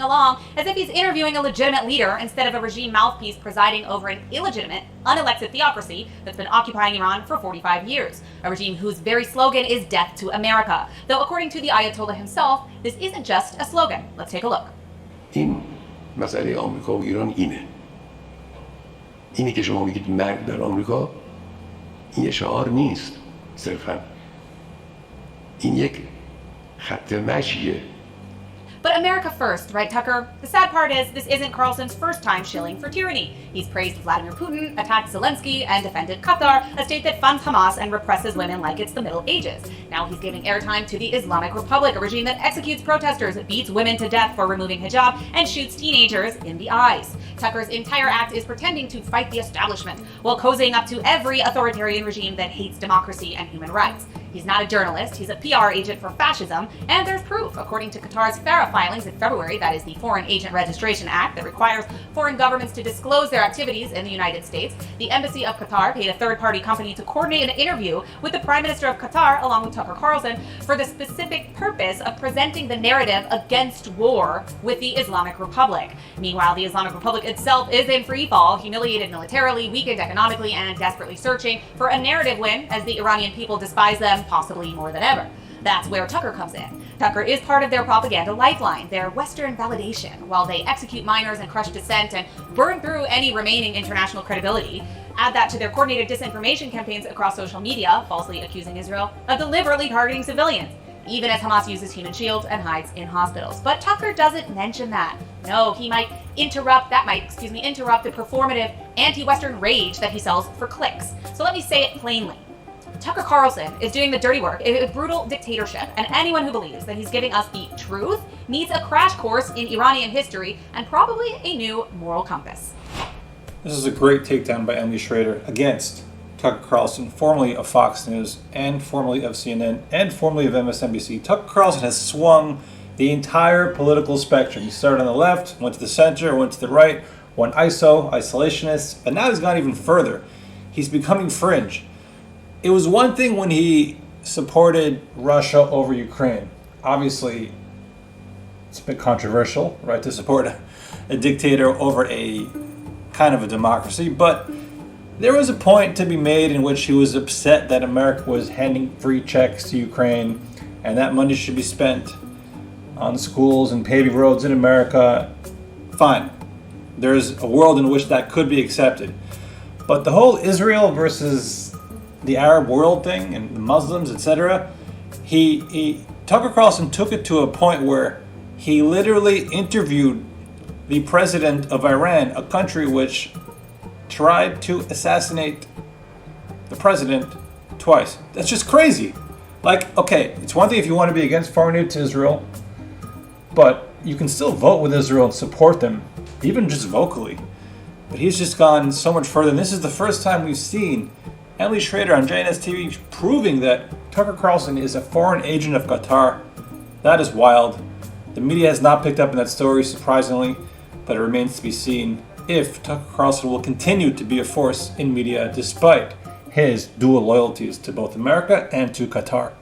along as if he's interviewing a legitimate leader instead of a regime mouthpiece presiding over an illegitimate, unelected theocracy that's been occupying Iran for 45 years. A regime whose very slogan is death to America. Though according to the Ayatollah himself, this isn't just a slogan. Let's take a look. این مسئله آمریکا و ایران اینی که شما میگید مرگ در آمریکا این یه شعار نیست صرفاً این یک خط مشیه. But America first, right, Tucker? The sad part is, this isn't Carlson's first time shilling for tyranny. He's praised Vladimir Putin, attacked Zelensky, and defended Qatar, a state that funds Hamas and represses women like it's the Middle Ages. Now he's giving airtime to the Islamic Republic, a regime that executes protesters, beats women to death for removing hijab, and shoots teenagers in the eyes. Tucker's entire act is pretending to fight the establishment, while cozying up to every authoritarian regime that hates democracy and human rights. He's not a journalist, he's a PR agent for fascism, and there's proof. According to Qatar's FARA filings in February, that is the Foreign Agent Registration Act that requires foreign governments to disclose their activities in the United States, the Embassy of Qatar paid a third-party company to coordinate an interview with the Prime Minister of Qatar, along with Tucker Carlson, for the specific purpose of presenting the narrative against war with the Islamic Republic. Meanwhile, the Islamic Republic itself is in free fall, humiliated militarily, weakened economically, and desperately searching for a narrative win, as the Iranian people despise them possibly more than ever. That's where Tucker comes in. Tucker is part of their propaganda lifeline, their Western validation, while they execute minors and crush dissent and burn through any remaining international credibility. Add that to their coordinated disinformation campaigns across social media, falsely accusing Israel of deliberately targeting civilians, even as Hamas uses human shields and hides in hospitals. But Tucker doesn't mention that. No, he might interrupt the performative anti-Western rage that he sells for clicks. So let me say it plainly. Tucker Carlson is doing the dirty work. It is brutal dictatorship, and anyone who believes that he's giving us the truth needs a crash course in Iranian history and probably a new moral compass. This is a great takedown by Emily Schrader against Tucker Carlson, formerly of Fox News, and formerly of CNN, and formerly of MSNBC. Tucker Carlson has swung the entire political spectrum. He started on the left, went to the center, went to the right, went isolationist, and now he's gone even further. He's becoming fringe. It was one thing when he supported Russia over Ukraine. Obviously, it's a bit controversial, right, to support a dictator over a kind of a democracy, but there was a point to be made in which he was upset that America was handing free checks to Ukraine and that money should be spent on schools and paving roads in America. Fine. There's a world in which that could be accepted. But the whole Israel versus the Arab world thing and the Muslims, etc., Tucker Carlson took it to a point where he literally interviewed the president of Iran, a country which tried to assassinate the president twice. That's just crazy. Like, okay, it's one thing if you want to be against foreign aid to Israel, but you can still vote with Israel and support them, even just vocally. But he's just gone so much further. And this is the first time we've seen Emily Schrader on JNS TV proving that Tucker Carlson is a foreign agent of Qatar. That is wild. The media has not picked up on that story, surprisingly, but it remains to be seen if Tucker Carlson will continue to be a force in media despite his dual loyalties to both America and to Qatar.